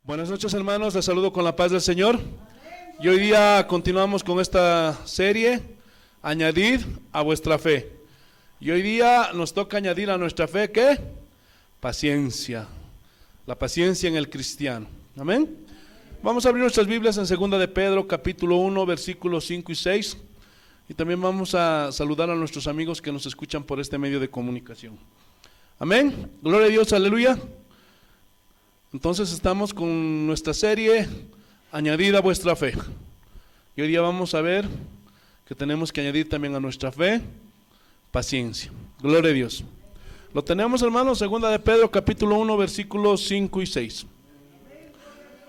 Buenas noches, hermanos, les saludo con la paz del Señor. Y hoy día continuamos con esta serie, añadid a vuestra fe. Y hoy día nos toca añadir a nuestra fe, ¿qué? Paciencia. La paciencia en el cristiano. Amén. Vamos a abrir nuestras Biblias en 2 de Pedro, capítulo 1, versículos 5 y 6. Y también vamos a saludar a nuestros amigos que nos escuchan por este medio de comunicación. Amén. Gloria a Dios, aleluya. Entonces estamos con nuestra serie, añadid a vuestra fe. Y hoy día vamos a ver que tenemos que añadir también a nuestra fe paciencia. Gloria a Dios. Lo tenemos, hermanos, 2 de Pedro, capítulo 1, versículos 5 y 6.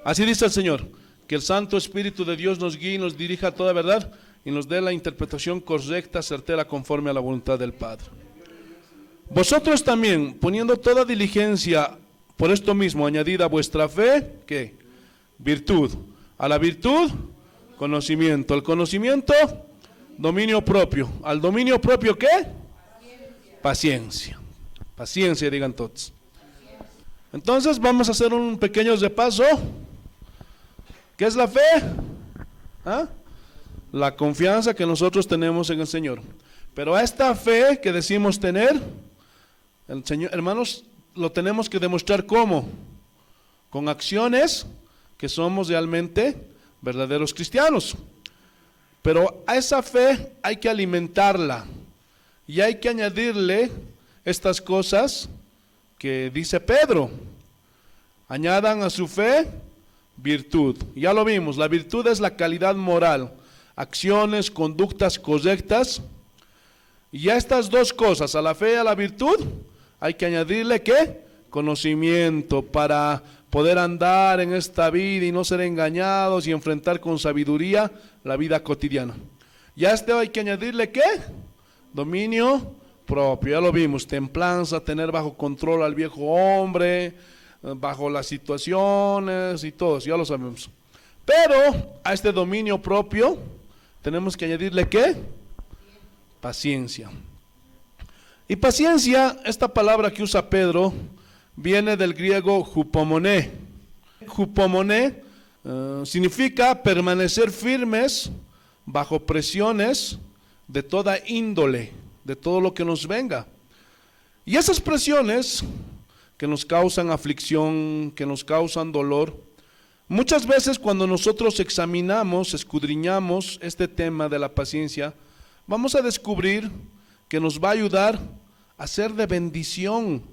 Así dice el Señor, que el Santo Espíritu de Dios nos guíe y nos dirija a toda verdad y nos dé la interpretación correcta, certera, conforme a la voluntad del Padre. Vosotros también, poniendo toda diligencia, por esto mismo, añadid a vuestra fe, ¿qué? Virtud. A la virtud, conocimiento. Al conocimiento, dominio propio. Al dominio propio, ¿qué? Paciencia. Paciencia, digan todos. Entonces vamos a hacer un pequeño repaso. ¿Qué es la fe? ¿Ah? La confianza que nosotros tenemos en el Señor. Pero a esta fe que decimos tener, el Señor, hermanos, lo tenemos que demostrar ¿cómo? Con acciones que somos realmente verdaderos cristianos. Pero a esa fe hay que alimentarla y hay que añadirle estas cosas que dice Pedro. Añadan a su fe virtud. Ya lo vimos, la virtud es la calidad moral, acciones, conductas correctas. Y a estas dos cosas, a la fe y a la virtud, hay que añadirle ¿qué? Conocimiento para poder andar en esta vida y no ser engañados y enfrentar con sabiduría la vida cotidiana. Y a este hay que añadirle ¿qué? Dominio propio, ya lo vimos, templanza, tener bajo control al viejo hombre, bajo las situaciones y todo, ya lo sabemos. Pero a este dominio propio tenemos que añadirle ¿qué? Paciencia. Y paciencia, esta palabra que usa Pedro, viene del griego hupomoné. Hupomoné significa permanecer firmes bajo presiones de toda índole, de todo lo que nos venga. Y esas presiones que nos causan aflicción, que nos causan dolor, muchas veces cuando nosotros examinamos, escudriñamos este tema de la paciencia, vamos a descubrir que nos va a ayudar a ser de bendición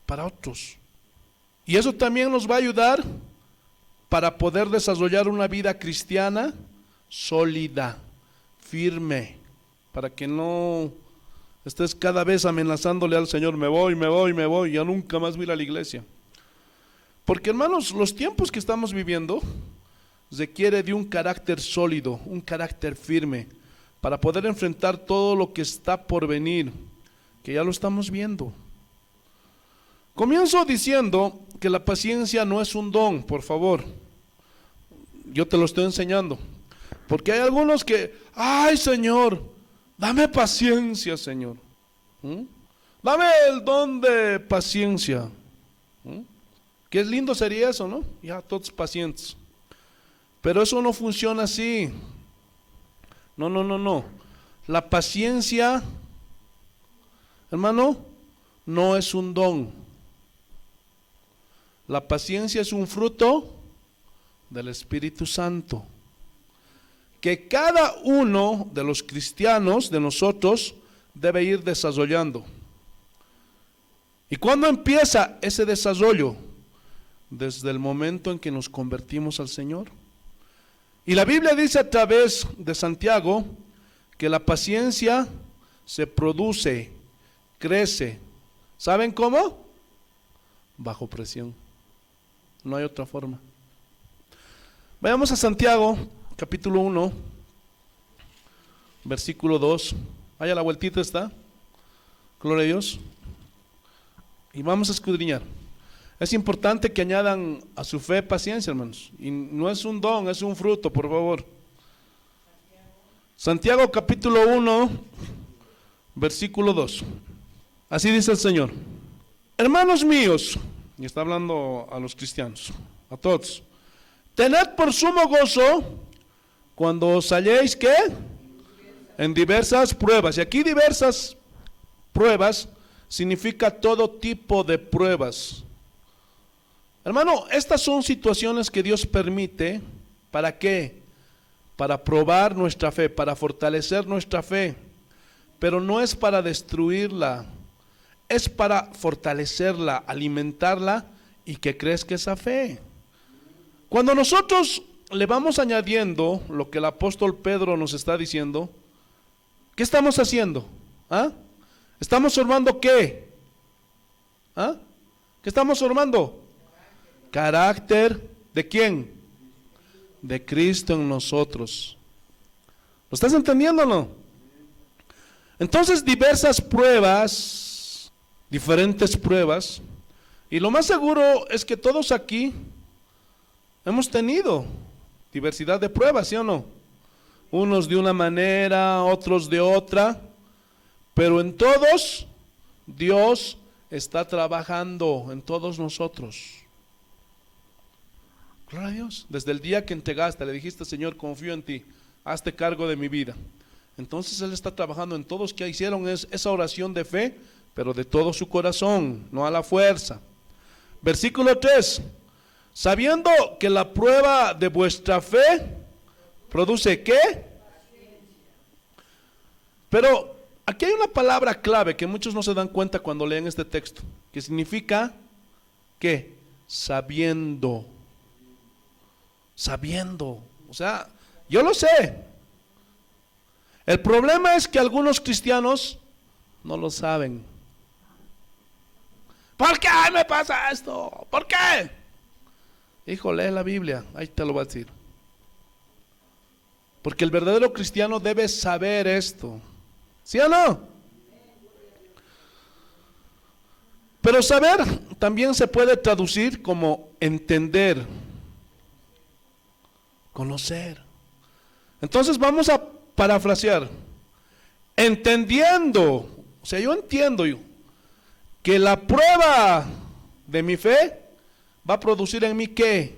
para otros. Y eso también nos va a ayudar para poder desarrollar una vida cristiana sólida, firme, para que no estés cada vez amenazándole al Señor, me voy, ya nunca más voy a ir a la iglesia. Porque, hermanos, los tiempos que estamos viviendo requiere de un carácter sólido, un carácter firme, para poder enfrentar todo lo que está por venir, que ya lo estamos viendo. Comienzo diciendo que la paciencia no es un don, por favor. Yo te lo estoy enseñando. Porque hay algunos que, ay Señor, dame paciencia, Señor. Dame el don de paciencia. Qué lindo sería eso, ¿no? Ya todos pacientes. Pero eso no funciona así. No. La paciencia, hermano, no es un don. La paciencia es un fruto del Espíritu Santo, que cada uno de los cristianos, de nosotros, debe ir desarrollando. ¿Y cuándo empieza ese desarrollo? Desde el momento en que nos convertimos al Señor. Y la Biblia dice a través de Santiago que la paciencia se produce, crece. ¿Saben cómo? Bajo presión. No hay otra forma. Vayamos a Santiago, capítulo 1, versículo 2. Allá la vueltita está. Gloria a Dios. Y vamos a escudriñar. Es importante que añadan a su fe paciencia, hermanos. Y no es un don, es un fruto, por favor. Santiago capítulo 1, versículo 2. Así dice el Señor. Hermanos míos, y está hablando a los cristianos, A todos. Tened por sumo gozo cuando os halléis, ¿qué? En diversas pruebas. Y aquí diversas pruebas significa todo tipo de pruebas. Hermano, estas son situaciones que Dios permite. ¿Para qué? Para probar nuestra fe, para fortalecer nuestra fe. Pero no es para destruirla, es para fortalecerla, alimentarla y que crezca esa fe. Cuando nosotros le vamos añadiendo lo que el apóstol Pedro nos está diciendo, ¿qué estamos haciendo? ¿Ah? ¿Estamos formando qué? ¿Ah? ¿Qué estamos formando? Carácter ¿de quién? De Cristo en nosotros. ¿Lo estás entendiendo o no? Entonces diversas pruebas, diferentes pruebas, y lo más seguro es que todos aquí hemos tenido diversidad de pruebas, ¿sí o no? Unos de una manera, otros de otra, pero en todos Dios está trabajando, en todos nosotros. Gloria a Dios. Desde el día que entregaste, le dijiste: Señor, confío en ti, hazte cargo de mi vida. Entonces Él está trabajando en todos que hicieron esa oración de fe, pero de todo su corazón, no a la fuerza. Versículo 3. Sabiendo que la prueba de vuestra fe produce ¿qué? Pero aquí hay una palabra clave que muchos no se dan cuenta cuando leen este texto, que significa ¿qué? Sabiendo. Sabiendo. O sea, yo lo sé. El problema es que algunos cristianos no lo saben. ¿Por qué me pasa esto? ¿Por qué? Hijo, lee la Biblia, ahí te lo voy a decir. Porque el verdadero cristiano debe saber esto. ¿Sí o no? Pero saber también se puede traducir como entender, conocer. Entonces vamos a parafrasear. Entendiendo, o sea, yo entiendo que la prueba de mi fe va a producir en mí ¿qué?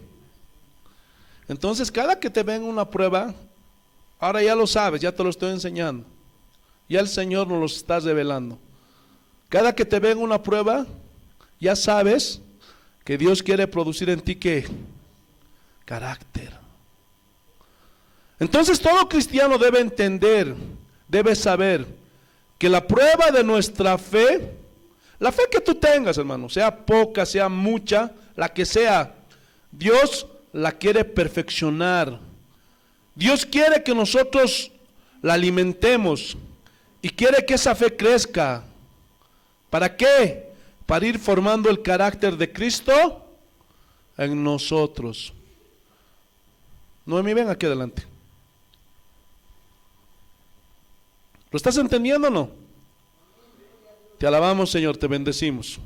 Entonces cada que te ven una prueba, ahora ya lo sabes, ya te lo estoy enseñando. Ya el Señor nos lo está revelando. Cada que te ven una prueba, ya sabes que Dios quiere producir en ti ¿qué? Carácter. Entonces todo cristiano debe entender, debe saber que la prueba de nuestra fe, la fe que tú tengas, hermano, sea poca, sea mucha, la que sea, Dios la quiere perfeccionar. Dios quiere que nosotros la alimentemos y quiere que esa fe crezca. ¿Para qué? Para ir formando el carácter de Cristo en nosotros. Noemí, ven aquí adelante. ¿Lo estás entendiendo o no? Te alabamos, Señor, te bendecimos.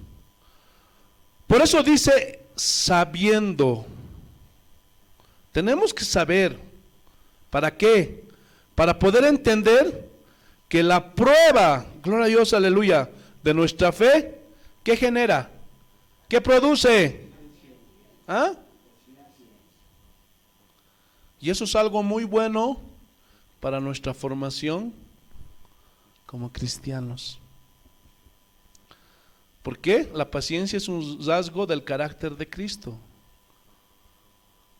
Por eso dice sabiendo. Tenemos que saber. ¿Para qué? Para poder entender que la prueba, gloria a Dios, aleluya, de nuestra fe, ¿qué genera? ¿Qué produce? ¿Ah? Y eso es algo muy bueno para nuestra formación como cristianos. ¿Por qué? La paciencia es un rasgo del carácter de Cristo.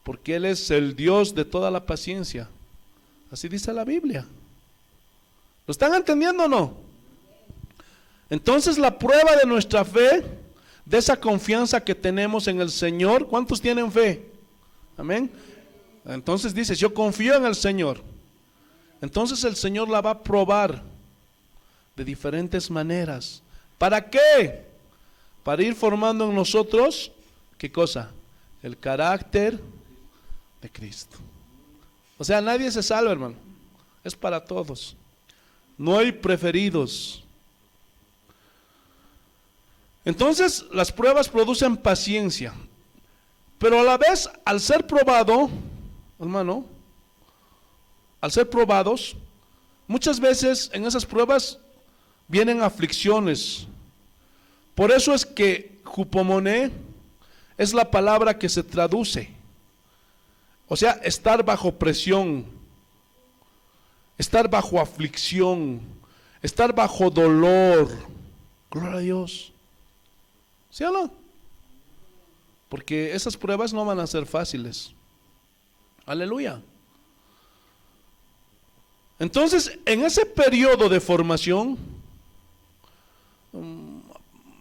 Porque Él es el Dios de toda la paciencia. Así dice la Biblia. ¿Lo están entendiendo o no? Entonces la prueba de nuestra fe, de esa confianza que tenemos en el Señor, ¿cuántos tienen fe? Amén. Entonces dices, yo confío en el Señor. Entonces el Señor la va a probar de diferentes maneras. ¿Para qué? Para ir formando en nosotros, ¿qué cosa? El carácter de Cristo. O sea, nadie se salva, hermano. Es para todos. No hay preferidos. Entonces, las pruebas producen paciencia. Pero a la vez, al ser probado, hermano, al ser probados, muchas veces en esas pruebas vienen aflicciones. Por eso es que Jupomoné es la palabra que se traduce. O sea, estar bajo presión, estar bajo aflicción, estar bajo dolor. Gloria a Dios. ¿Sí o no? Porque esas pruebas no van a ser fáciles. Aleluya. Entonces, en ese periodo de formación,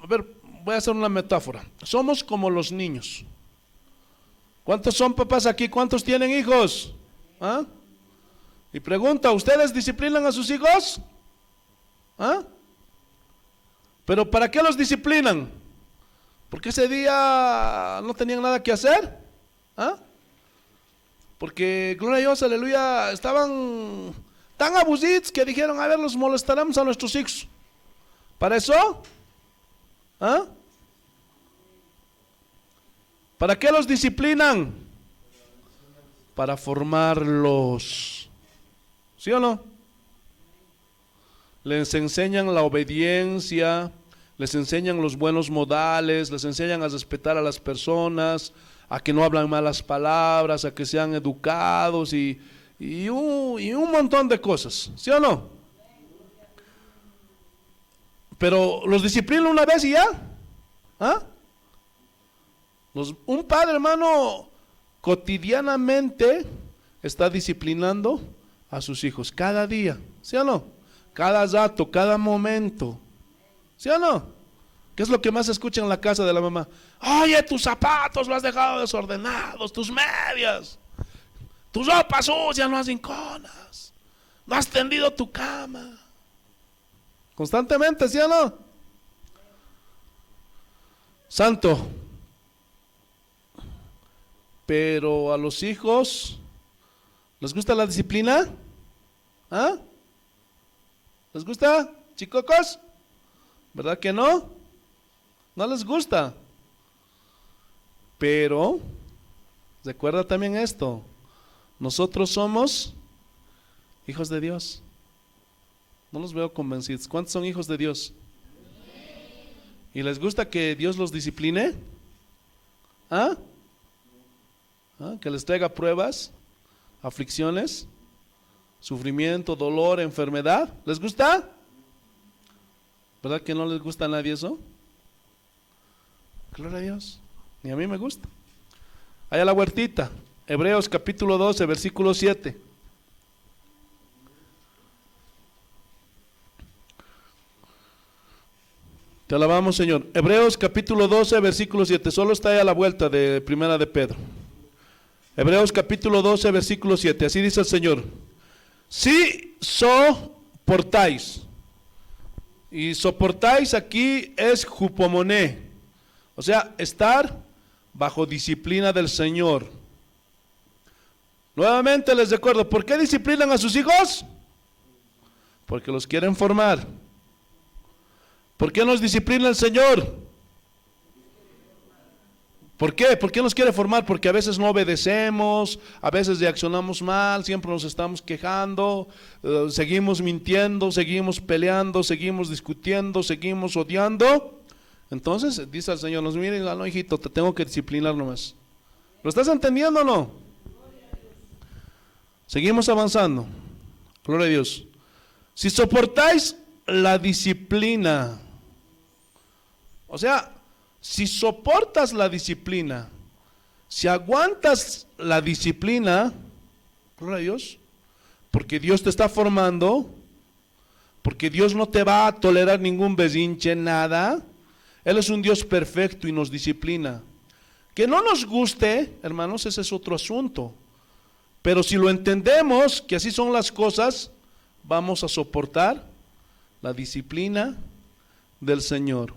a ver, voy a hacer una metáfora. Somos como los niños. ¿Cuántos son papás aquí? ¿Cuántos tienen hijos? ¿Ah? Y pregunta, ¿ustedes disciplinan a sus hijos? ¿Ah? ¿Pero para qué los disciplinan? ¿Porque ese día no tenían nada que hacer? ¿Ah? Porque, gloria a Dios, aleluya, estaban tan abusivos que dijeron, a ver, los molestaremos a nuestros hijos. ¿Para eso? ¿Ah? ¿Para qué los disciplinan? Para formarlos. ¿Sí o no? Les enseñan la obediencia, les enseñan los buenos modales, les enseñan a respetar a las personas, a que no hablan malas palabras, a que sean educados y un montón de cosas. ¿Sí o no? Pero los disciplinan una vez y ya. ¿Ah? Un padre, hermano, cotidianamente está disciplinando a sus hijos cada día. ¿Sí o no? Cada rato, cada momento. ¿Sí o no? ¿Qué es lo que más se escucha en la casa de la mamá? Oye, tus zapatos los has dejado desordenados, tus medias, tus ropas sucias, no has rinconas, no has tendido tu cama. Constantemente, ¿sí o no? Santo. Pero a los hijos, ¿les gusta la disciplina? ¿Ah? ¿Les gusta, chicocos? ¿Verdad que no? No les gusta. Pero, recuerda también esto, nosotros somos hijos de Dios. No los veo convencidos. ¿Cuántos son hijos de Dios? ¿Y les gusta que Dios los discipline? ¿Ah? ¿Ah? Que les traiga pruebas, aflicciones, sufrimiento, dolor, enfermedad. ¿Les gusta? ¿Verdad que no les gusta a nadie eso? Gloria a Dios. Ni a mí me gusta. Allá la huertita, Hebreos capítulo 12, versículo 7. Te alabamos, Señor. Hebreos capítulo 12, versículo 7. Solo está ahí a la vuelta de Primera de Pedro. Hebreos capítulo 12, versículo 7. Así dice el Señor. Si soportáis. Y soportáis aquí es jupomoné. O sea, estar bajo disciplina del Señor. Nuevamente les recuerdo, ¿por qué disciplinan a sus hijos? Porque los quieren formar. ¿Por qué nos disciplina el Señor? ¿Por qué? ¿Por qué nos quiere formar? Porque a veces no obedecemos, a veces reaccionamos mal, siempre nos estamos quejando, seguimos mintiendo, seguimos peleando, seguimos discutiendo, seguimos odiando. Entonces dice el Señor, nos miren, no hijito, te tengo que disciplinar nomás. ¿Lo estás entendiendo o no? Seguimos avanzando. Gloria a Dios. Si soportáis la disciplina, o sea, si soportas la disciplina, si aguantas la disciplina, gloria a Dios, porque Dios te está formando, porque Dios no te va a tolerar ningún berrinche, nada. Él es un Dios perfecto y nos disciplina. Que no nos guste, hermanos, ese es otro asunto. Pero si lo entendemos, que así son las cosas, vamos a soportar la disciplina del Señor.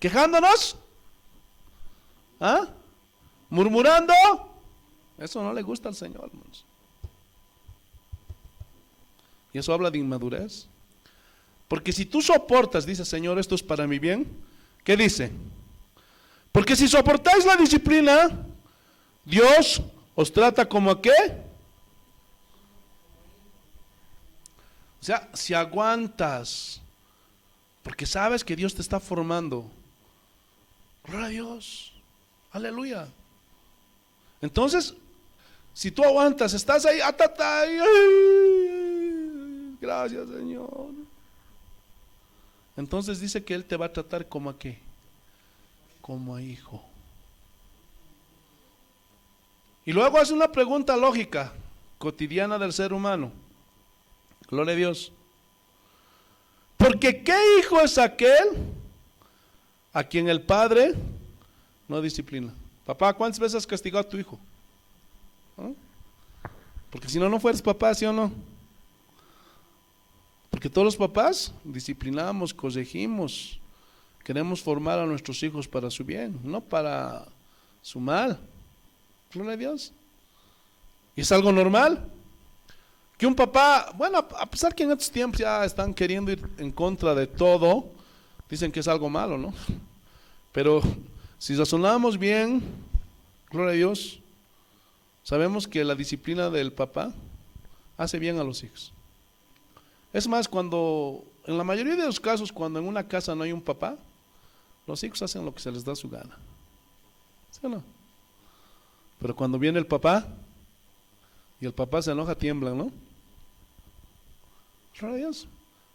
¿Quejándonos? ¿Ah? ¿Murmurando? Eso no le gusta al Señor, hermanos. Y eso habla de inmadurez. Porque si tú soportas, dice Señor, esto es para mi bien, ¿qué dice? Porque si soportáis la disciplina, Dios os trata como ¿a qué? O sea, si aguantas, porque sabes que Dios te está formando, gloria a Dios. Aleluya. Entonces, si tú aguantas, estás ahí, gracias Señor. Entonces dice que Él te va a tratar como a qué, como a hijo. Y luego hace una pregunta lógica, cotidiana del ser humano. Gloria a Dios. Porque ¿qué hijo es aquel a quien el padre no disciplina? Papá, ¿cuántas veces has castigado a tu hijo? ¿Ah? Porque si no, no fueras papá, ¿sí o no? Porque todos los papás disciplinamos, corregimos, queremos formar a nuestros hijos para su bien, no para su mal. Gloria a Dios. Y es algo normal que un papá, bueno, a pesar que en estos tiempos ya están queriendo ir en contra de todo, dicen que es algo malo, ¿no? Pero si razonamos bien, gloria a Dios, sabemos que la disciplina del papá hace bien a los hijos. Es más, cuando, en la mayoría de los casos, cuando en una casa no hay un papá, los hijos hacen lo que se les da su gana. ¿Sí o no? Pero cuando viene el papá, y el papá se enoja, tiemblan, ¿no? Gloria a Dios.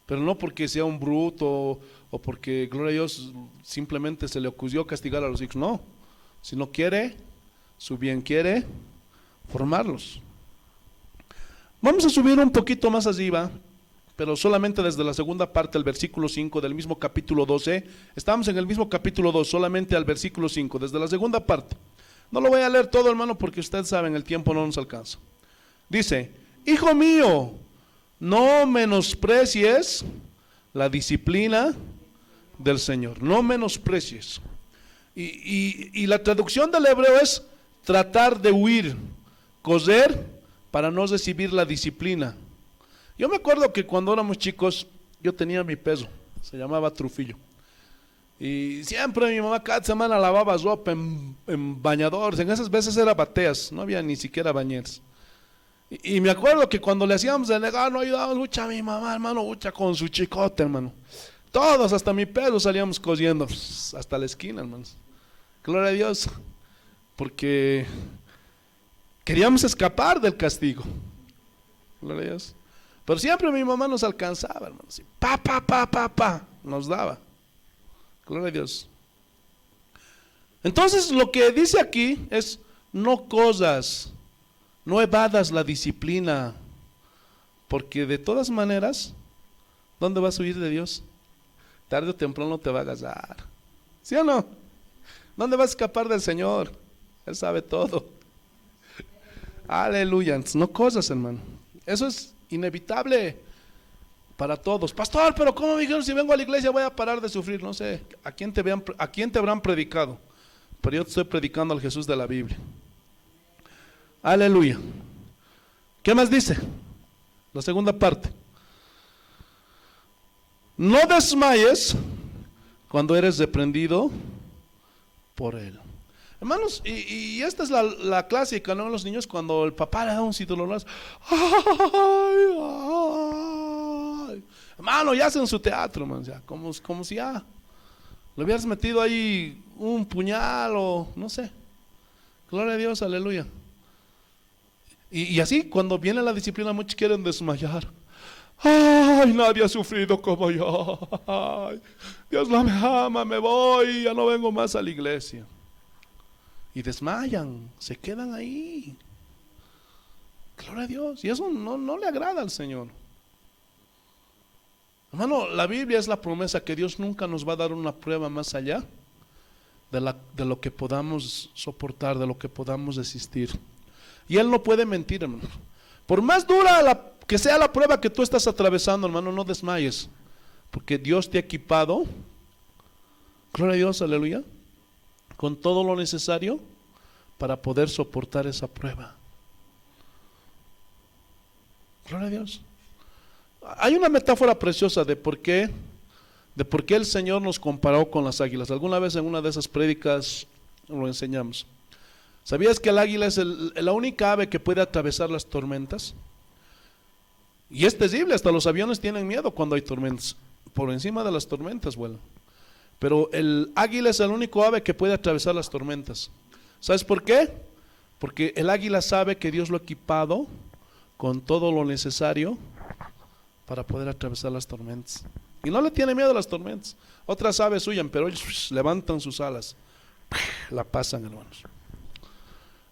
Pero no porque sea un bruto, o porque, gloria a Dios, simplemente se le ocurrió castigar a los hijos, no. Sino quiere, su bien quiere formarlos. Vamos a subir un poquito más arriba, pero solamente desde la segunda parte, el versículo 5 del mismo capítulo 12. Estamos en el mismo capítulo 2, solamente al versículo 5, desde la segunda parte. No lo voy a leer todo, hermano, porque ustedes saben, el tiempo no nos alcanza. Dice: hijo mío, no menosprecies la disciplina del Señor, no menosprecies. Y la traducción del hebreo es tratar de huir, correr para no recibir la disciplina. Yo me acuerdo que cuando éramos chicos, yo tenía mi peso, se llamaba Trufillo. Y siempre mi mamá cada semana lavaba ropa en bañadores, en esas veces era bateas, no había ni siquiera bañeras. Y me acuerdo que cuando le hacíamos de negar, no ayudábamos mucho a mi mamá, hermano, mucha con su chicote, hermano. Todos, hasta mi pelo, salíamos corriendo, hasta la esquina, hermanos. Gloria a Dios, porque queríamos escapar del castigo. Gloria a Dios. Pero siempre mi mamá nos alcanzaba, hermanos. Nos daba. Gloria a Dios. Entonces lo que dice aquí es: no corras, no evadas la disciplina, porque de todas maneras, ¿dónde vas a huir de Dios? Tarde o temprano te va a agarrar. ¿Sí o no? ¿Dónde vas a escapar del Señor? Él sabe todo. Aleluya. No corras, hermano. Eso es inevitable para todos. Pastor, pero ¿cómo me dijeron si vengo a la iglesia voy a parar de sufrir? No sé, ¿a quién te habrán predicado? Pero yo te estoy predicando al Jesús de la Biblia. Aleluya. ¿Qué más dice? La segunda parte. No desmayes cuando eres reprendido por Él. Hermanos, y esta es la clásica, ¿no? Los niños cuando el papá le da un cinturón, ¡ay! Hermano, ya hacen su teatro, man, ya, como si ya le hubieras metido ahí un puñal o no sé. Gloria a Dios, aleluya. Y así, cuando viene la disciplina, muchos quieren desmayar. ¡Ay, nadie ha sufrido como yo! ¡Ay, Dios no me ama, me voy, ya no vengo más a la iglesia! Y desmayan, se quedan ahí. Gloria a Dios. Y eso no le agrada al Señor. Hermano, la Biblia es la promesa que Dios nunca nos va a dar una prueba más allá de lo que podamos soportar, de lo que podamos resistir. Y Él no puede mentir, hermano. Por más dura que sea la prueba que tú estás atravesando, hermano, no desmayes, porque Dios te ha equipado, gloria a Dios, aleluya, con todo lo necesario para poder soportar esa prueba. Gloria a Dios. Hay una metáfora preciosa de por qué el Señor nos comparó con las águilas. Alguna vez en una de esas prédicas lo enseñamos. ¿Sabías que el águila es la única ave que puede atravesar las tormentas? Y es terrible, hasta los aviones tienen miedo cuando hay tormentas. Por encima de las tormentas vuelan. Pero el águila es el único ave que puede atravesar las tormentas. ¿Sabes por qué? Porque el águila sabe que Dios lo ha equipado con todo lo necesario para poder atravesar las tormentas. Y no le tiene miedo a las tormentas. Otras aves huyen, pero ellos levantan sus alas, la pasan, hermanos.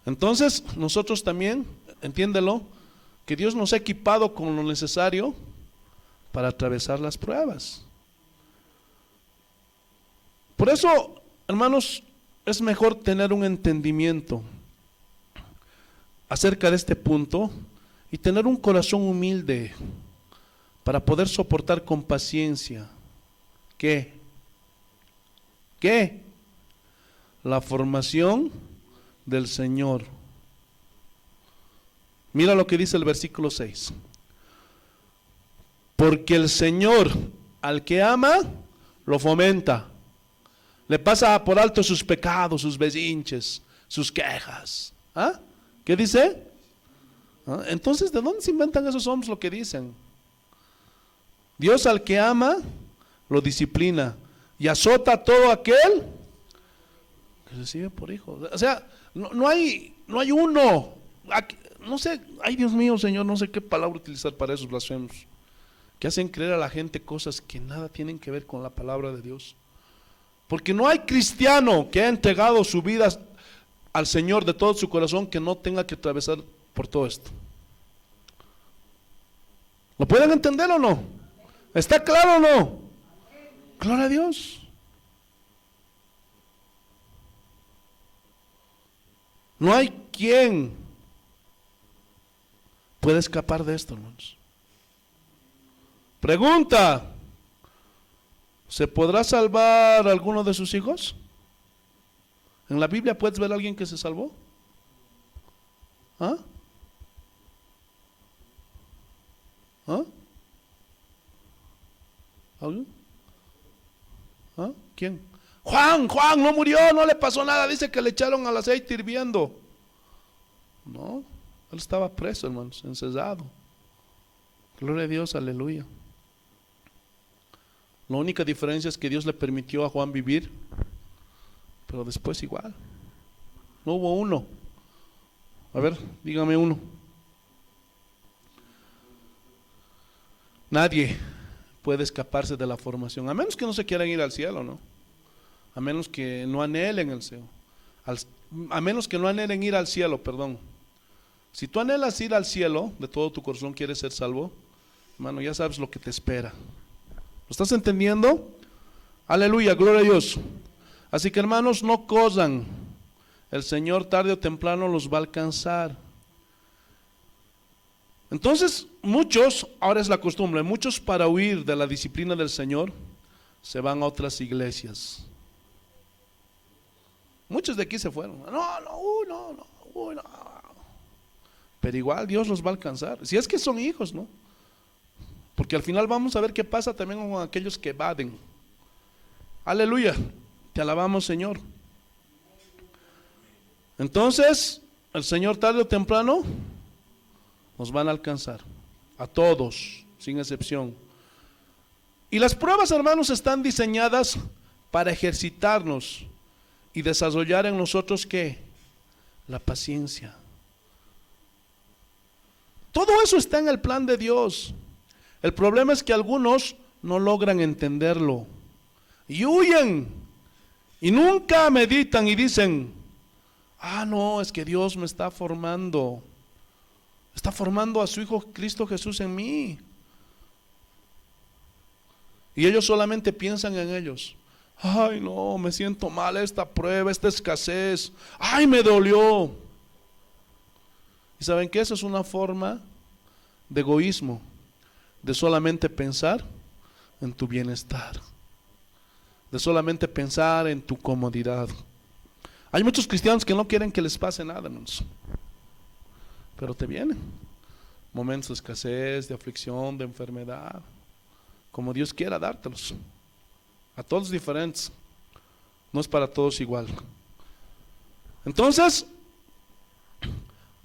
Entonces, nosotros también, entiéndelo, que Dios nos ha equipado con lo necesario para atravesar las pruebas. Por eso, hermanos, es mejor tener un entendimiento acerca de este punto y tener un corazón humilde para poder soportar con paciencia. ¿Qué? La formación del Señor. Mira lo que dice el versículo 6. Porque el Señor al que ama, lo fomenta. Le pasa por alto sus pecados, sus berrinches, sus quejas. ¿Ah? ¿Qué dice? ¿Ah? Entonces, ¿de dónde se inventan esos hombres lo que dicen? Dios al que ama, lo disciplina y azota a todo aquel que recibe por hijo. O sea, no hay uno. No sé, ay Dios mío, Señor, no sé qué palabra utilizar para esos blasfemos que hacen creer a la gente cosas que nada tienen que ver con la palabra de Dios. Porque no hay cristiano que haya entregado su vida al Señor de todo su corazón que no tenga que atravesar por todo esto. ¿Lo pueden entender o no? ¿Está claro o no? Gloria a Dios. No hay quien pueda escapar de esto, hermanos. Pregunta: ¿se podrá salvar alguno de sus hijos? ¿En la Biblia puedes ver a alguien que se salvó? ¿Ah? ¿Ah? ¿Alguien? ¿Ah? ¿Quién? Juan no murió, no le pasó nada, dice que le echaron al aceite hirviendo. No, él estaba preso, hermanos, encerrado. Gloria a Dios, aleluya. La única diferencia es que Dios le permitió a Juan vivir, pero después igual. No hubo uno. A ver, dígame uno. Nadie puede escaparse de la formación, a menos que no se quieran ir al cielo, ¿no? A menos que no anhelen el cielo. A menos que no anhelen ir al cielo, perdón. Si tú anhelas ir al cielo, de todo tu corazón quieres ser salvo, hermano, ya sabes lo que te espera. ¿Lo estás entendiendo? Aleluya, gloria a Dios. Así que, hermanos, no corran. El Señor tarde o temprano los va a alcanzar. Entonces, muchos, ahora es la costumbre, muchos para huir de la disciplina del Señor se van a otras iglesias. Muchos de aquí se fueron. No. Pero igual Dios los va a alcanzar. Si es que son hijos, ¿no? Porque al final vamos a ver qué pasa también con aquellos que evaden. Aleluya, te alabamos, Señor. Entonces, el Señor tarde o temprano nos van a alcanzar. A todos, sin excepción. Y las pruebas, hermanos, están diseñadas para ejercitarnos y desarrollar en nosotros, ¿qué? La paciencia. Todo eso está en el plan de Dios. El problema es que algunos no logran entenderlo y huyen y nunca meditan y dicen: no, es que Dios me está formando a su Hijo Cristo Jesús en mí. Y ellos solamente piensan en ellos. Ay, no, me siento mal, esta prueba, esta escasez, ay, me dolió. ¿Y saben qué? Eso es una forma de egoísmo, de solamente pensar en tu bienestar, de solamente pensar en tu comodidad. Hay muchos cristianos que no quieren que les pase nada, hermanos, pero te vienen momentos de escasez, de aflicción, de enfermedad, como Dios quiera dártelos. A todos diferentes, no es para todos igual. Entonces,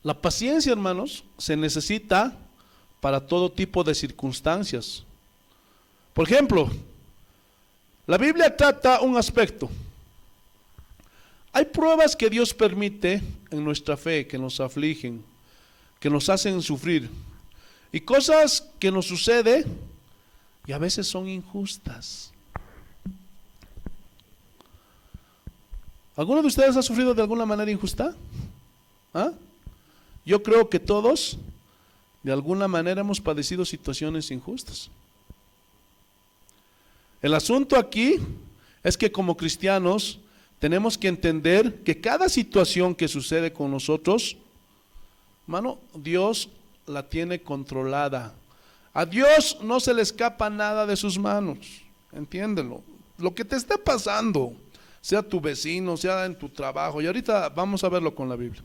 la paciencia, hermanos, se necesita para todo tipo de circunstancias. Por ejemplo, la Biblia trata un aspecto. Hay pruebas que Dios permite en nuestra fe, que nos afligen, que nos hacen sufrir. Y cosas que nos suceden y a veces son injustas. ¿Alguno de ustedes ha sufrido de alguna manera injusta? ¿Ah? Yo creo que todos, de alguna manera, hemos padecido situaciones injustas. El asunto aquí es que como cristianos tenemos que entender que cada situación que sucede con nosotros, hermano, Dios la tiene controlada. A Dios no se le escapa nada de sus manos, entiéndelo. Lo que te esté pasando, sea tu vecino, sea en tu trabajo, y ahorita vamos a verlo con la Biblia.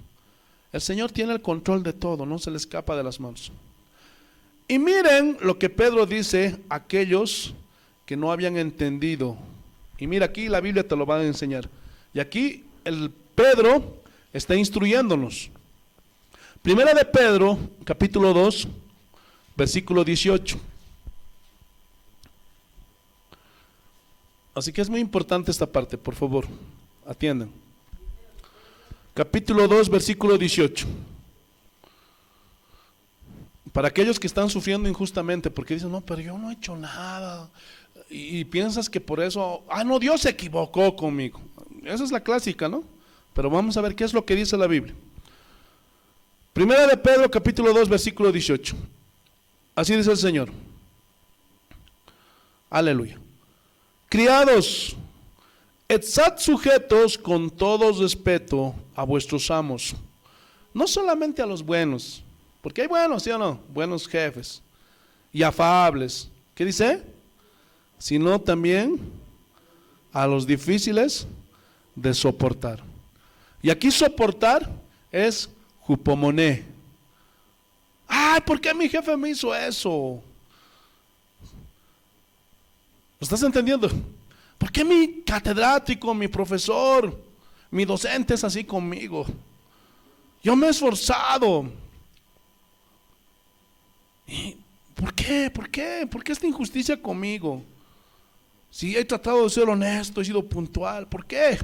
El Señor tiene el control de todo, no se le escapa de las manos. Y miren lo que Pedro dice a aquellos que no habían entendido. Y mira, aquí la Biblia te lo va a enseñar. Y aquí el Pedro está instruyéndonos. Primera de Pedro, capítulo 2, versículo 18. Así que es muy importante esta parte, por favor, atiendan. Capítulo 2, versículo 18. Para aquellos que están sufriendo injustamente, porque dicen, no, pero yo no he hecho nada. Y piensas que por eso, no, Dios se equivocó conmigo. Esa es la clásica, ¿no? Pero vamos a ver qué es lo que dice la Biblia. Primera de Pedro, capítulo 2, versículo 18. Así dice el Señor. Aleluya. Criados, estad sujetos con todo respeto a vuestros amos, no solamente a los buenos, porque hay buenos, ¿sí o no? Buenos jefes y afables. ¿Qué dice? Sino también a los difíciles de soportar. Y aquí soportar es jupomoné. Ay, ¿por qué mi jefe me hizo eso? ¿Lo estás entendiendo? ¿Por qué mi catedrático, mi profesor, mi docente es así conmigo? Yo me he esforzado. ¿Y por qué? ¿Por qué? ¿Por qué esta injusticia conmigo? Si he tratado de ser honesto, he sido puntual, ¿por qué?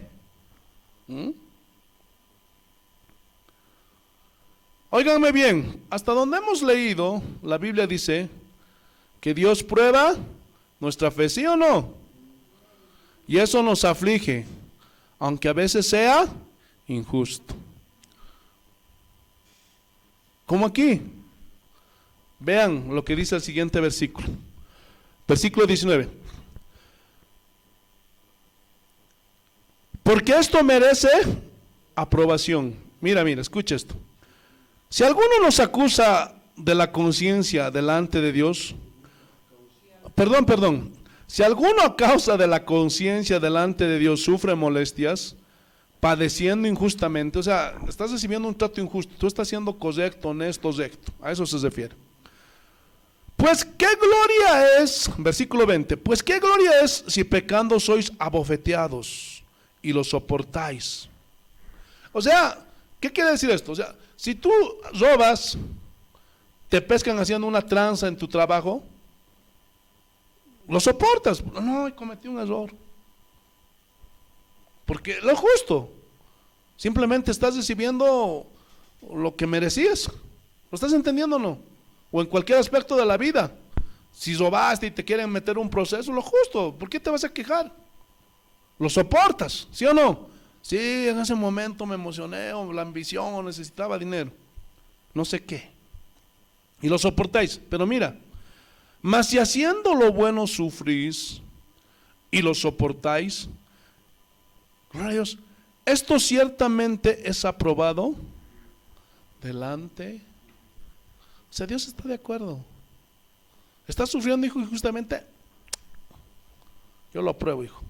Óiganme bien, hasta donde hemos leído, la Biblia dice que Dios prueba nuestra fe, ¿sí o no? Y eso nos aflige, aunque a veces sea injusto. Como aquí. Vean lo que dice el siguiente versículo. Versículo 19. Porque esto merece aprobación. Mira, escucha esto. Si alguno nos acusa de la conciencia delante de Dios, perdón, si alguno a causa de la conciencia delante de Dios sufre molestias, padeciendo injustamente, o sea, estás recibiendo un trato injusto, tú estás siendo correcto, honesto, recto, a eso se refiere. Pues qué gloria es, versículo 20, pues qué gloria es si pecando sois abofeteados y lo soportáis. O sea, ¿qué quiere decir esto? O sea, si tú robas, te pescan haciendo una tranza en tu trabajo, lo soportas. No, cometí un error. Porque lo justo, simplemente estás recibiendo lo que merecías. ¿Lo estás entendiendo o no? O en cualquier aspecto de la vida. Si robaste y te quieren meter un proceso, lo justo. ¿Por qué te vas a quejar? Lo soportas, ¿sí o no? Sí, en ese momento me emocioné, o la ambición, o necesitaba dinero, no sé qué, y lo soportáis. Pero mira, mas si haciendo lo bueno sufrís y lo soportáis, gloria a Dios, esto ciertamente es aprobado delante. O sea, Dios está de acuerdo. ¿Estás sufriendo, hijo, injustamente? Yo lo apruebo, hijo.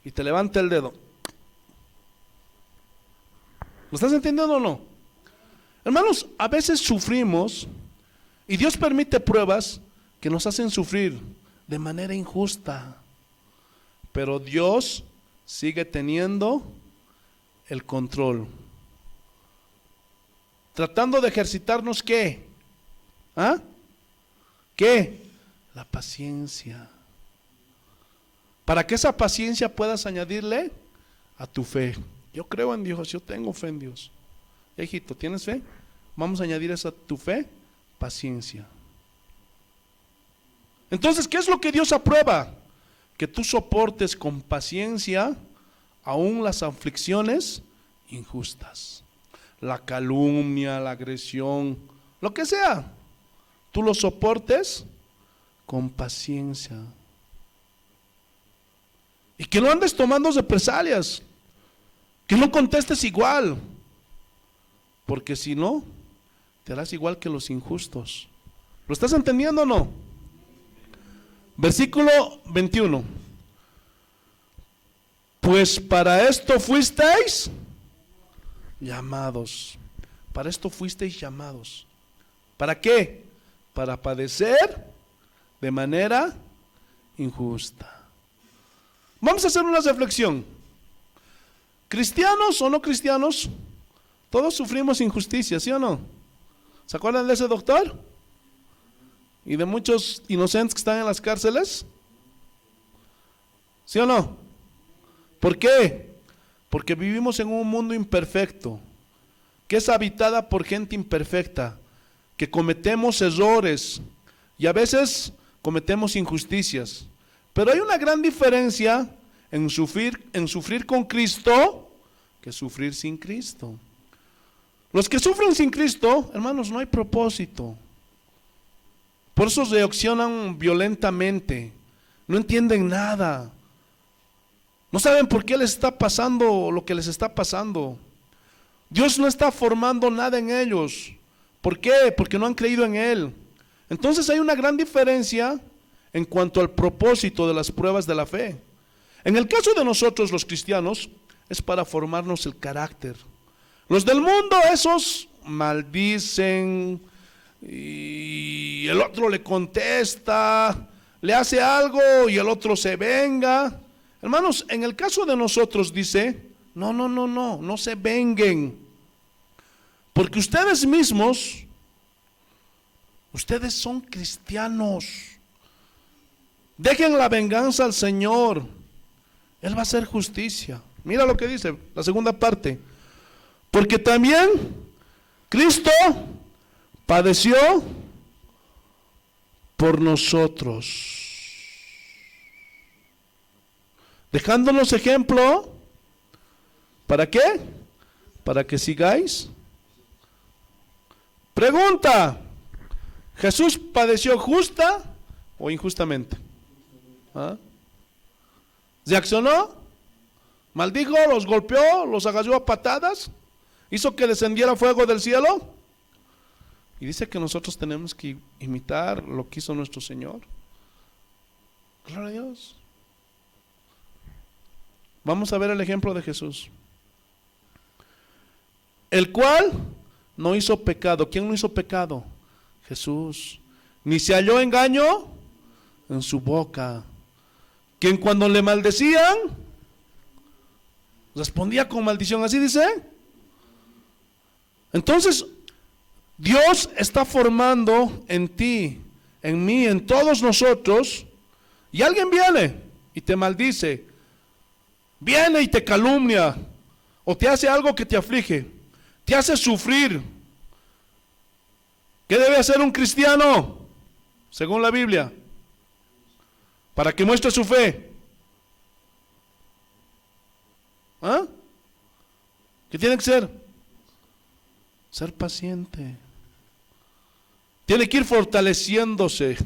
Y te levanta el dedo. ¿Lo estás entendiendo o no? Hermanos, a veces sufrimos y Dios permite pruebas que nos hacen sufrir de manera injusta, pero Dios sigue teniendo el control, tratando de ejercitarnos ¿qué? ¿Qué? La paciencia. Para que esa paciencia puedas añadirle a tu fe. Yo creo en Dios, yo tengo fe en Dios. Hijito, ¿tienes fe? Vamos a añadir esa tu fe, paciencia. Entonces, ¿qué es lo que Dios aprueba? Que tú soportes con paciencia aún las aflicciones injustas, la calumnia, la agresión, lo que sea, tú lo soportes con paciencia. Y que no andes tomando represalias, que no contestes igual, porque si no, te harás igual que los injustos. ¿Lo estás entendiendo o no? Versículo 21. Pues para esto fuisteis llamados. Para esto fuisteis llamados. ¿Para qué? Para padecer de manera injusta. Vamos a hacer una reflexión. ¿Cristianos o no cristianos? Todos sufrimos injusticia, ¿sí o no? ¿Se acuerdan de ese doctor? ¿Y de muchos inocentes que están en las cárceles? ¿Sí o no? ¿Por qué? Porque vivimos en un mundo imperfecto, que es habitada por gente imperfecta, que cometemos errores y a veces cometemos injusticias. Pero hay una gran diferencia en sufrir con Cristo que sufrir sin Cristo. Los que sufren sin Cristo, hermanos, no hay propósito. Por eso reaccionan violentamente, no entienden nada, no saben por qué les está pasando lo que les está pasando. Dios no está formando nada en ellos. ¿Por qué? Porque no han creído en Él. Entonces hay una gran diferencia en cuanto al propósito de las pruebas de la fe. En el caso de nosotros los cristianos, es para formarnos el carácter. Los del mundo, esos maldicen, y el otro le contesta, le hace algo y el otro se venga. Hermanos, en el caso de nosotros dice, no se venguen, porque ustedes mismos, ustedes son cristianos. Dejen la venganza al Señor, Él va a hacer justicia. Mira lo que dice la segunda parte, porque también Cristo padeció por nosotros, dejándonos ejemplo. ¿Para qué? Para que sigáis. Pregunta: ¿Jesús padeció justa o injustamente? ¿Ah? ¿Reaccionó? ¿Maldijo? ¿Los golpeó? ¿Los agarró a patadas? ¿Hizo que descendiera fuego del cielo? Y dice que nosotros tenemos que imitar lo que hizo nuestro Señor. Gloria a Dios. Vamos a ver el ejemplo de Jesús, el cual no hizo pecado. ¿Quién no hizo pecado? Jesús. Ni se halló engaño en su boca. Quien cuando le maldecían, respondía con maldición. Así dice. Entonces, Dios está formando en ti, en mí, en todos nosotros. Y alguien viene y te maldice, viene y te calumnia, o te hace algo que te aflige, te hace sufrir. ¿Qué debe hacer un cristiano según la Biblia para que muestre su fe? ¿Ah? ¿Qué tiene que ser? Ser paciente. Tiene que ir fortaleciéndose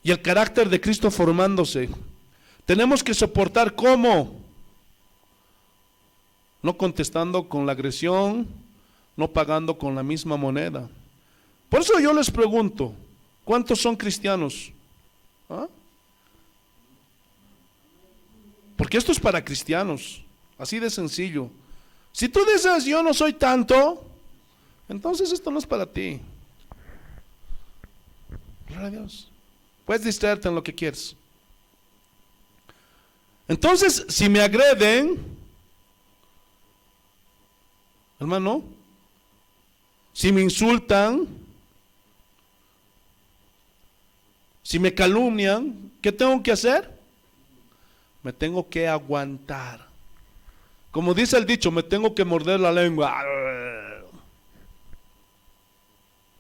y el carácter de Cristo formándose. Tenemos que soportar. ¿Cómo? No contestando con la agresión, no pagando con la misma moneda. Por eso yo les pregunto, ¿cuántos son cristianos? ¿Ah? Porque esto es para cristianos, así de sencillo. Si tú dices yo no soy tanto, entonces esto no es para ti. Gloria a Dios. Puedes distraerte en lo que quieres. Entonces, si me agreden, hermano, si me insultan, si me calumnian, ¿qué tengo que hacer? Me tengo que aguantar. Como dice el dicho, me tengo que morder la lengua.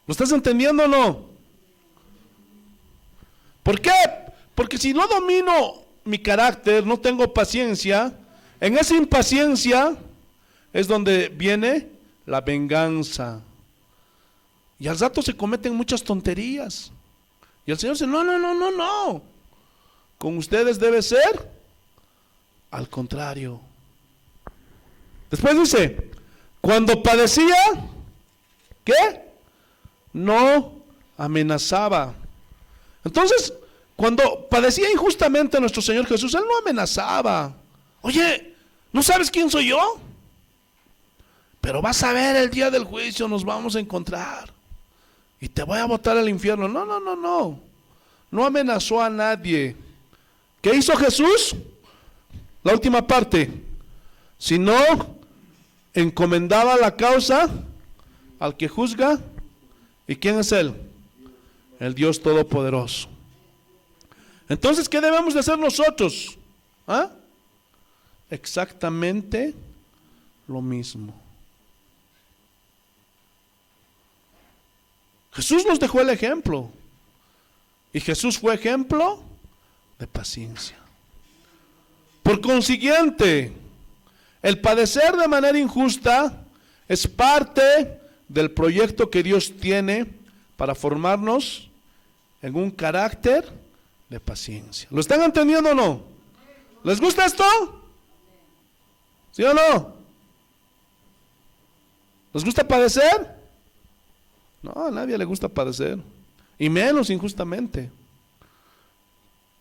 ¿Lo estás entendiendo o no? ¿Por qué? Porque si no domino mi carácter, no tengo paciencia, en esa impaciencia es donde viene la venganza. Y al rato se cometen muchas tonterías. Y el Señor dice, no. Con ustedes debe ser al contrario. Después dice, cuando padecía, ¿qué? No amenazaba. Entonces, cuando padecía injustamente nuestro Señor Jesús, Él no amenazaba. Oye, ¿no sabes quién soy yo? Pero vas a ver el día del juicio, nos vamos a encontrar. Y te voy a botar al infierno. No. No amenazó a nadie. ¿Qué hizo Jesús? La última parte. Sino encomendaba la causa al que juzga. ¿Y quién es Él? El Dios Todopoderoso. Entonces, ¿qué debemos de hacer nosotros? Exactamente lo mismo. Jesús nos dejó el ejemplo. Y Jesús fue ejemplo de paciencia. Por consiguiente, el padecer de manera injusta es parte del proyecto que Dios tiene para formarnos en un carácter de paciencia. ¿Lo están entendiendo o no? ¿Les gusta esto? ¿Sí o no? ¿Les gusta padecer? No, a nadie le gusta padecer, y menos injustamente.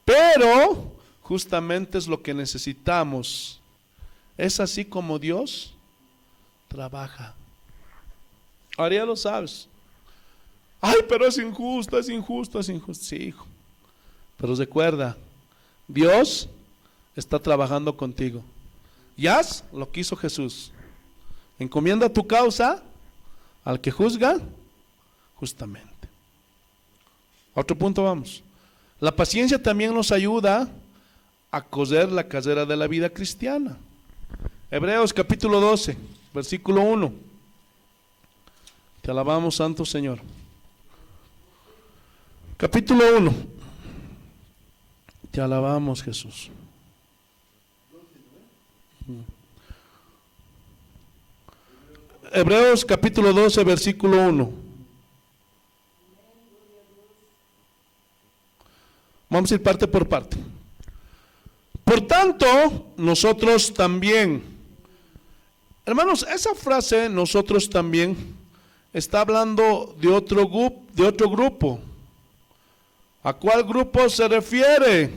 Pero justamente es lo que necesitamos. Es así como Dios trabaja. Ahora ya lo sabes. Ay, pero es injusto. Sí, hijo. Pero recuerda, Dios está trabajando contigo. Y haz lo que hizo Jesús. Encomienda tu causa al que juzga justamente. A otro punto vamos. La paciencia también nos ayuda a coser la carrera de la vida cristiana. Hebreos capítulo 12, versículo 1. Te alabamos, Santo Señor. Capítulo 1. Te alabamos, Jesús. Hebreos capítulo 12, versículo 1. Vamos a ir parte por parte. Por tanto, nosotros también. Hermanos, esa frase, nosotros también, está hablando de otro grupo. ¿A cuál grupo se refiere?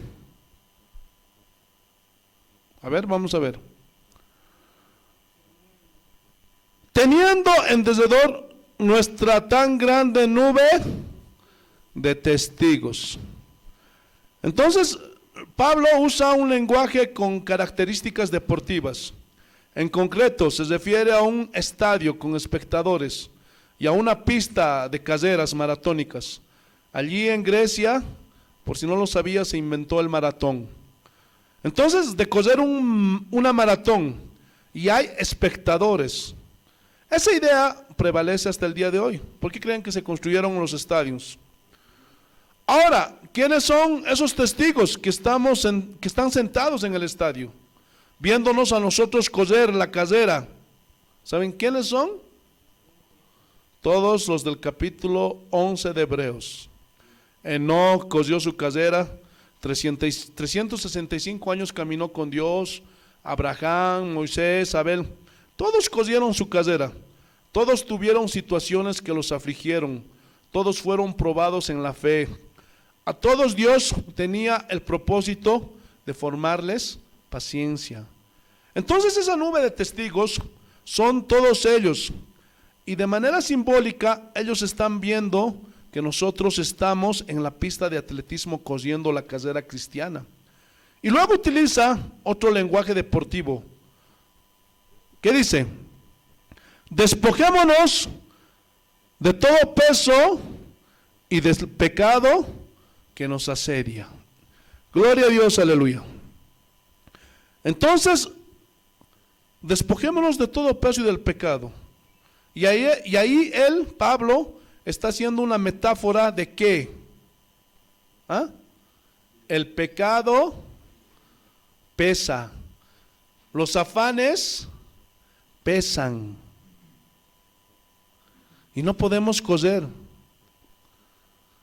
A ver, vamos a ver. Teniendo en derredor nuestra tan grande nube de testigos. Entonces, Pablo usa un lenguaje con características deportivas. En concreto, se refiere a un estadio con espectadores y a una pista de carreras maratónicas. Allí en Grecia, por si no lo sabía, se inventó el maratón. Entonces, de correr una maratón y hay espectadores. Esa idea prevalece hasta el día de hoy. ¿Por qué creen que se construyeron los estadios? Ahora, ¿quiénes son esos testigos que están sentados en el estadio, viéndonos a nosotros correr la carrera? ¿Saben quiénes son? Todos los del capítulo 11 de Hebreos. Enoc corrió su carrera, 365 años caminó con Dios. Abraham, Moisés, Abel, todos corrieron su carrera. Todos tuvieron situaciones que los afligieron. Todos fueron probados en la fe. A todos Dios tenía el propósito de formarles paciencia. Entonces esa nube de testigos son todos ellos. Y de manera simbólica ellos están viendo que nosotros estamos en la pista de atletismo corriendo la carrera cristiana. Y luego utiliza otro lenguaje deportivo. ¿Qué dice? Despojémonos de todo peso y del pecado que nos asedia. Gloria a Dios, aleluya. Entonces, Despojémonos de todo peso y del pecado. Y ahí él, Pablo, está haciendo una metáfora de qué. ¿Ah? El pecado pesa. Los afanes pesan. Y no podemos coser.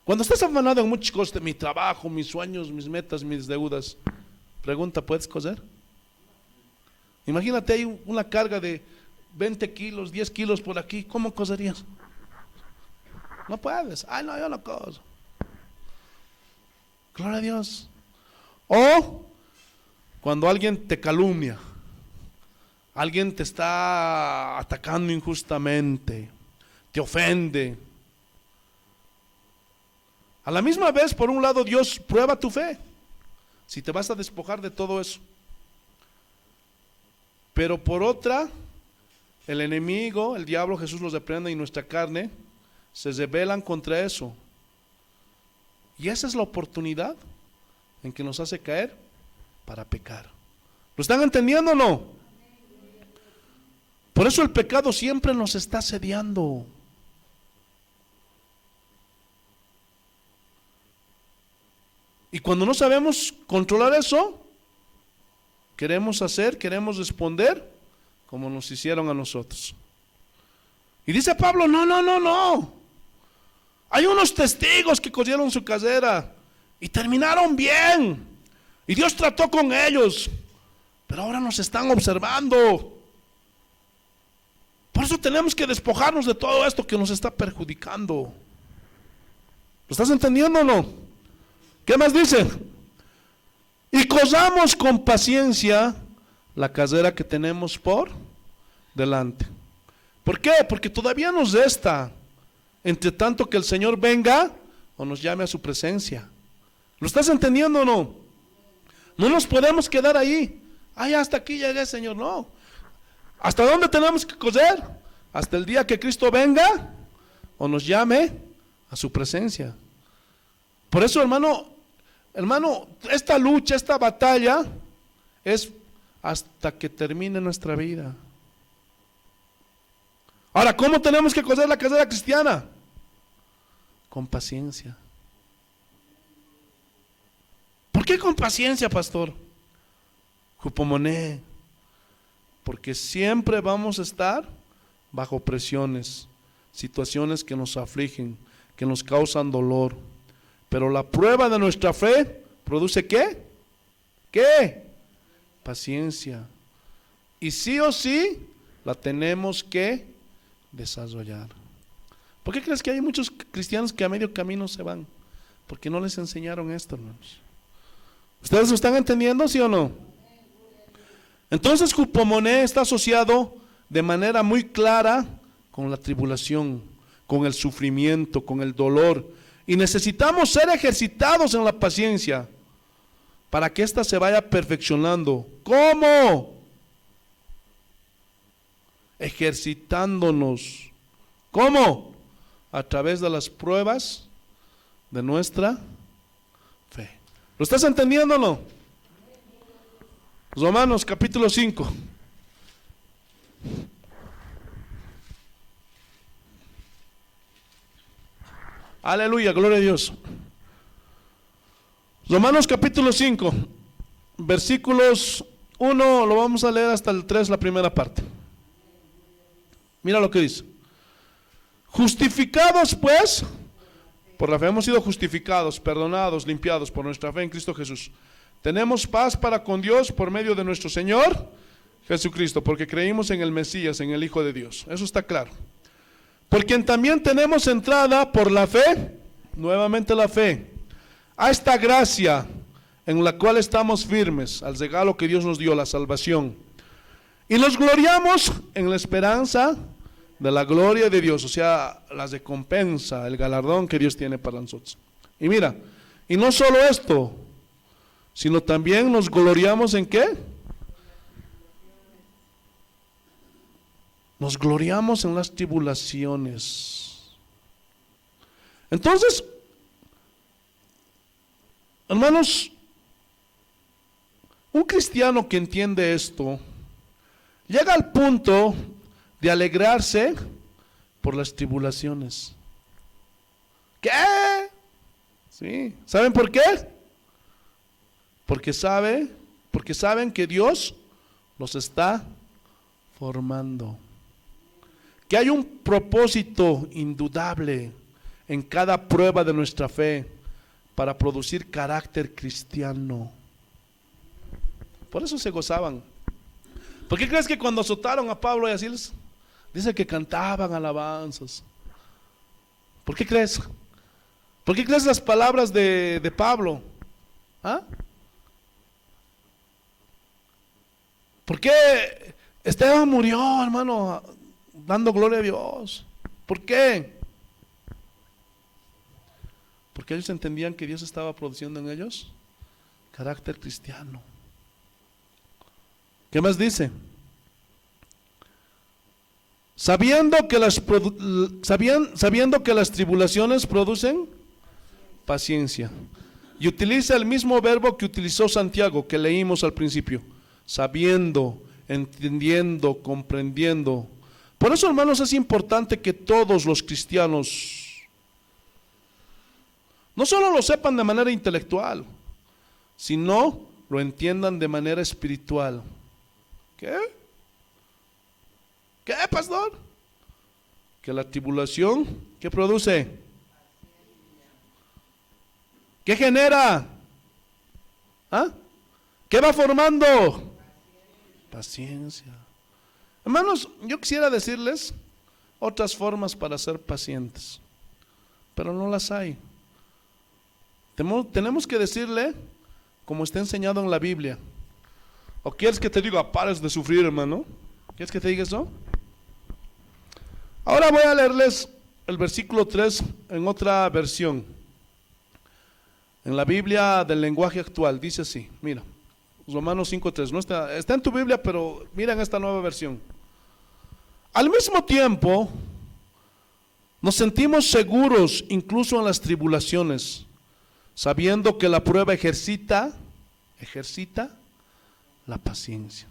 Cuando estás afanado en muchas cosas, de mi trabajo, mis sueños, mis metas, mis deudas, pregunta, ¿puedes coser? Imagínate, hay una carga de 20 kilos, 10 kilos por aquí, ¿cómo coserías? No puedes. Ay, no, yo no coso. Gloria a Dios. O cuando alguien te calumnia, alguien te está atacando injustamente, te ofende. A la misma vez, por un lado, Dios prueba tu fe, si te vas a despojar de todo eso. Pero por otra, el enemigo, el diablo, Jesús los reprende, y nuestra carne se rebelan contra eso. Y esa es la oportunidad en que nos hace caer para pecar. ¿Lo están entendiendo o no? Por eso el pecado siempre nos está asediando. Y cuando no sabemos controlar eso, queremos responder como nos hicieron a nosotros. Y dice Pablo, no. Hay unos testigos que cogieron su casera y terminaron bien. Y Dios trató con ellos, pero ahora nos están observando. Por eso tenemos que despojarnos de todo esto que nos está perjudicando. ¿Lo estás entendiendo o no? ¿Qué más dice? Y cosamos con paciencia la carrera que tenemos por delante. ¿Por qué? Porque todavía nos resta, entre tanto que el Señor venga o nos llame a su presencia. ¿Lo estás entendiendo o no? No nos podemos quedar ahí. Ay, hasta aquí llegué, Señor. No. ¿Hasta dónde tenemos que correr? Hasta el día que Cristo venga o nos llame a su presencia. Por eso, hermano, esta lucha, esta batalla es hasta que termine nuestra vida. Ahora, ¿cómo tenemos que correr la carrera cristiana? Con paciencia. ¿Por qué con paciencia, pastor? Jupomoné. Porque siempre vamos a estar bajo presiones, situaciones que nos afligen, que nos causan dolor. Pero la prueba de nuestra fe produce ¿qué? ¿Qué? Paciencia. Y sí o sí la tenemos que desarrollar. ¿Por qué crees que hay muchos cristianos que a medio camino se van? Porque no les enseñaron esto, hermanos. ¿Ustedes lo están entendiendo, sí o no? Entonces, Jupomoné está asociado de manera muy clara con la tribulación, con el sufrimiento, con el dolor. Y necesitamos ser ejercitados en la paciencia para que ésta se vaya perfeccionando. ¿Cómo? Ejercitándonos. ¿Cómo? A través de las pruebas de nuestra fe. ¿Lo estás entendiendo o no? Romanos capítulo 5. Aleluya, gloria a Dios. Romanos capítulo 5, versículos 1, lo vamos a leer hasta el 3, la primera parte. Mira lo que dice. Justificados pues, por la fe hemos sido justificados, perdonados, limpiados por nuestra fe en Cristo Jesús. Tenemos paz para con Dios por medio de nuestro Señor Jesucristo, porque creímos en el Mesías, en el Hijo de Dios. Eso está claro. Por quien también tenemos entrada por la fe, nuevamente la fe, a esta gracia en la cual estamos firmes, al regalo que Dios nos dio, la salvación. Y nos gloriamos en la esperanza de la gloria de Dios, o sea, la recompensa, el galardón que Dios tiene para nosotros. Y mira, y no solo esto, sino también nos gloriamos en ¿qué? Nos gloriamos en las tribulaciones. Entonces, hermanos, un cristiano que entiende esto, llega al punto de alegrarse por las tribulaciones. ¿Qué? Sí. ¿Saben por qué? Porque saben que Dios los está formando. Que hay un propósito indudable en cada prueba de nuestra fe para producir carácter cristiano. Por eso se gozaban. ¿Por qué crees que cuando azotaron a Pablo y a Silas, dice que cantaban alabanzas? ¿Por qué crees? ¿Por qué crees las palabras de Pablo? ¿Ah? ¿Por qué Esteban murió, hermano, dando gloria a Dios? ¿Por qué? Porque ellos entendían que Dios estaba produciendo en ellos carácter cristiano. ¿Qué más dice? Sabiendo que las tribulaciones producen paciencia. Y utiliza el mismo verbo que utilizó Santiago, que leímos al principio. Sabiendo, entendiendo, comprendiendo. Por eso, hermanos, es importante que todos los cristianos no solo lo sepan de manera intelectual, sino lo entiendan de manera espiritual. ¿Qué? ¿Qué, pastor? Que la tribulación, ¿qué produce? ¿Qué genera? ¿Ah? ¿Qué va formando? Paciencia. Hermanos, yo quisiera decirles otras formas para ser pacientes, pero no las hay. Tenemos que decirle como está enseñado en la Biblia. ¿O quieres que te diga, pares de sufrir, hermano? ¿Quieres que te diga eso? Ahora voy a leerles el versículo 3 en otra versión. En la Biblia del lenguaje actual, dice así, mira, Romanos 5:3, no está en tu Biblia, pero mira en esta nueva versión. Al mismo tiempo, nos sentimos seguros incluso en las tribulaciones, sabiendo que la prueba ejercita la paciencia.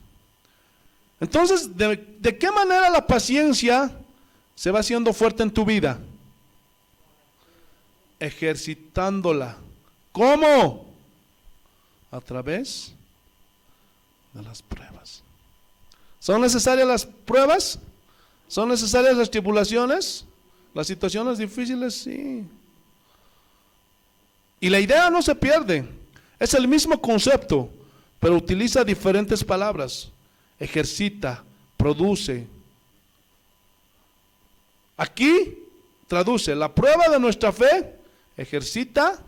Entonces, ¿de qué manera la paciencia se va haciendo fuerte en tu vida? Ejercitándola. ¿Cómo? A través de las pruebas. ¿Son necesarias las pruebas? ¿Son necesarias las tribulaciones? ¿Las situaciones difíciles? Sí. Y la idea no se pierde. Es el mismo concepto, pero utiliza diferentes palabras. Ejercita, produce. Aquí traduce, la prueba de nuestra fe ejercita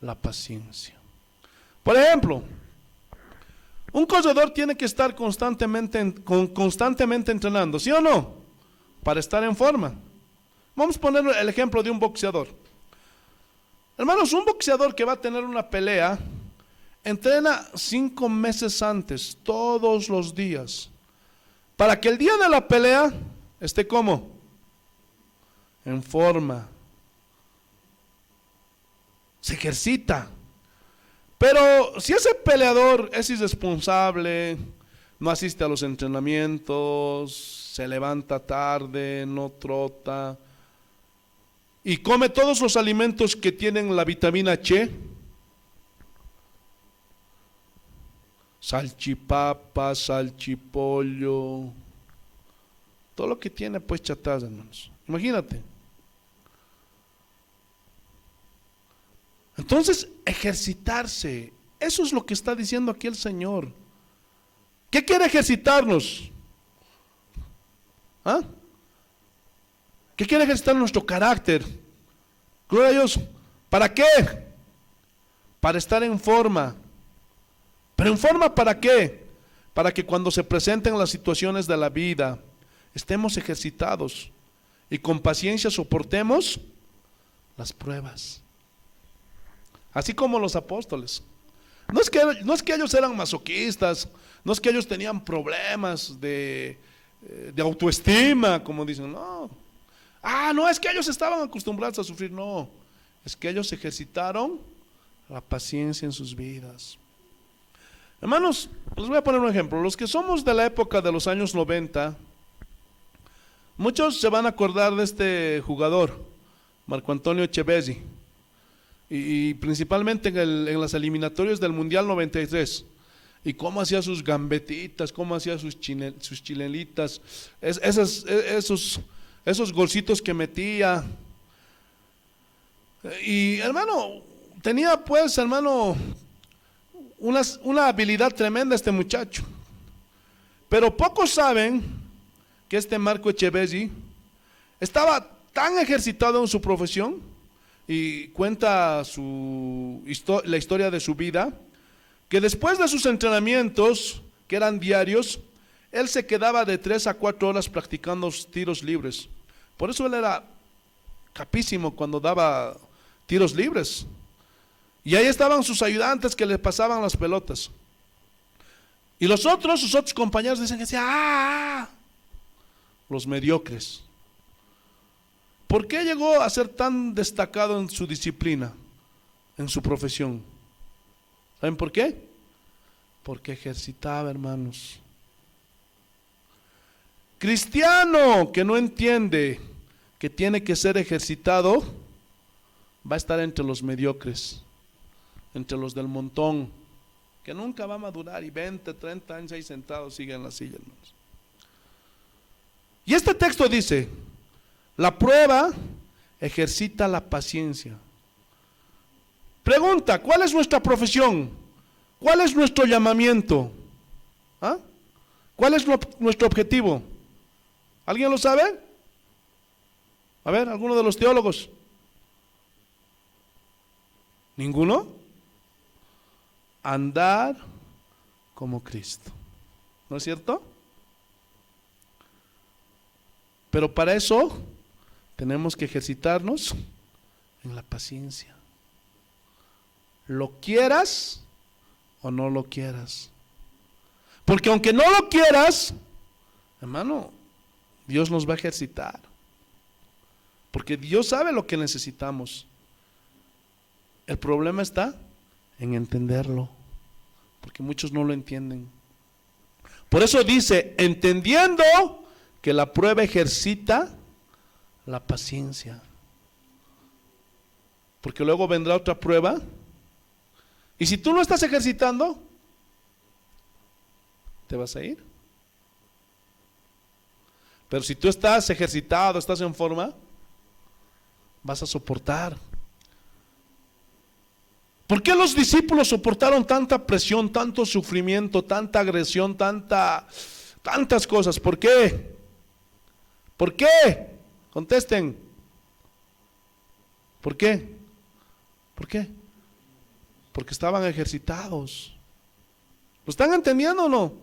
la paciencia. Por ejemplo, un corredor tiene que estar constantemente entrenando, ¿sí o no? Para estar en forma. Vamos a poner el ejemplo de un boxeador. Hermanos, un boxeador que va a tener una pelea, entrena 5 meses antes, todos los días, para que el día de la pelea esté ¿cómo? En forma. Se ejercita. Pero si ese peleador es irresponsable, no asiste a los entrenamientos, se levanta tarde, no trota y come todos los alimentos que tienen la vitamina H, salchipapa, salchipollo, todo lo que tiene pues chatarra, hermanos. Imagínate. Entonces, ejercitarse, eso es lo que está diciendo aquí el Señor. ¿Qué quiere ejercitarnos? ¿Ah? ¿Qué quiere ejercitar nuestro carácter? Gloria a Dios. ¿Para qué? Para estar en forma. ¿Pero en forma para qué? Para que cuando se presenten las situaciones de la vida, estemos ejercitados y con paciencia soportemos las pruebas. Así como los apóstoles. No es que ellos eran masoquistas, no es que ellos tenían problemas de autoestima, como dicen, no. No es que ellos estaban acostumbrados a sufrir, no. Es que ellos ejercitaron la paciencia en sus vidas. Hermanos, les voy a poner un ejemplo. Los que somos de la época de los años 90, muchos se van a acordar de este jugador, Marco Antonio Echevesi, y principalmente en las eliminatorias del Mundial 93, y cómo hacía sus gambetitas, cómo hacía sus chilenitas, esos golcitos que metía. Y hermano, tenía pues, hermano, una habilidad tremenda este muchacho. Pero pocos saben que este Marco Echevesi estaba tan ejercitado en su profesión, y cuenta la historia de su vida, que después de sus entrenamientos, que eran diarios, él se quedaba de 3 a 4 horas practicando tiros libres. Por eso él era capísimo cuando daba tiros libres. Y ahí estaban sus ayudantes que le pasaban las pelotas. Y sus otros compañeros dicen que decían, los mediocres. ¿Por qué llegó a ser tan destacado en su disciplina, en su profesión? ¿Saben por qué? Porque ejercitaba, hermanos. Cristiano que no entiende que tiene que ser ejercitado, va a estar entre los mediocres, entre los del montón, que nunca va a madurar, y 20, 30 años ahí sentados sigue en la silla, hermanos. Y este texto dice: la prueba ejercita la paciencia. Pregunta: ¿cuál es nuestra profesión? ¿Cuál es nuestro llamamiento? ¿Cuál es nuestro objetivo? ¿Alguien lo sabe? A ver, ¿alguno de los teólogos? ¿Ninguno? Andar como Cristo, ¿no es cierto? Pero para eso tenemos que ejercitarnos en la paciencia. Lo quieras o no lo quieras. Porque aunque no lo quieras, hermano, Dios nos va a ejercitar. Porque Dios sabe lo que necesitamos. El problema está en entenderlo, porque muchos no lo entienden. Por eso dice: entendiendo que la prueba ejercita la paciencia. Porque luego vendrá otra prueba, y si tú no estás ejercitando, te vas a ir. Pero si tú estás ejercitado, estás en forma, vas a soportar. ¿Por qué los discípulos soportaron tanta presión, tanto sufrimiento, tanta agresión, tantas cosas? ¿Por qué? ¿Por qué? Contesten. ¿Por qué? ¿Por qué? Porque estaban ejercitados. ¿Lo están entendiendo o no?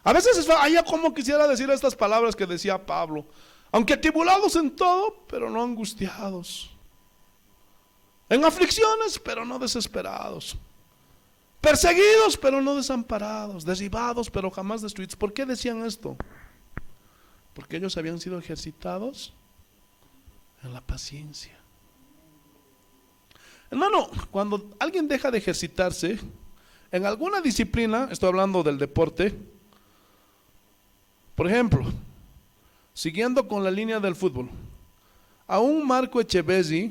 A veces yo como quisiera decir estas palabras que decía Pablo: aunque atribulados en todo, pero no angustiados; en aflicciones, pero no desesperados; perseguidos, pero no desamparados; derribados, pero jamás destruidos. ¿Por qué decían esto? Porque ellos habían sido ejercitados en la paciencia. Hermano, cuando alguien deja de ejercitarse en alguna disciplina, estoy hablando del deporte, por ejemplo, siguiendo con la línea del fútbol, a un Marco Echevesi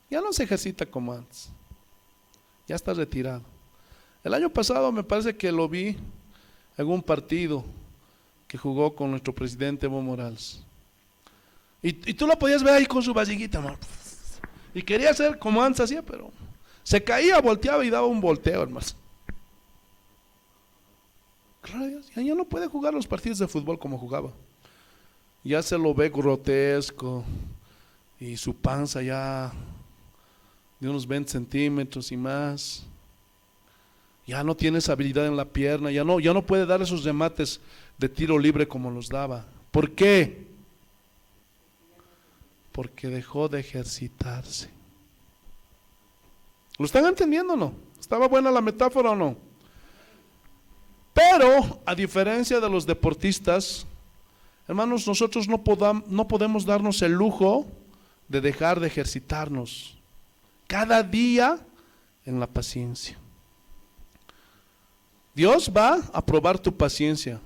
ya no se ejercita como antes, ya está retirado. El año pasado me parece que lo vi en un partido que jugó con nuestro presidente Evo Morales, y tú lo podías ver ahí con su vasiguita, hermano, y quería hacer como antes hacía, pero se caía, volteaba y daba un volteo, hermano. Claro, ya no puede jugar los partidos de fútbol como jugaba. Ya se lo ve grotesco, y su panza ya de unos 20 centímetros y más. Ya no tiene esa habilidad en la pierna, ya no puede dar esos remates de tiro libre como los daba. ¿Por qué? Porque dejó de ejercitarse. ¿Lo están entendiendo o no? ¿Estaba buena la metáfora o no? Pero a diferencia de los deportistas, hermanos, nosotros no podemos darnos el lujo de dejar de ejercitarnos cada día en la paciencia. Dios va a probar tu paciencia.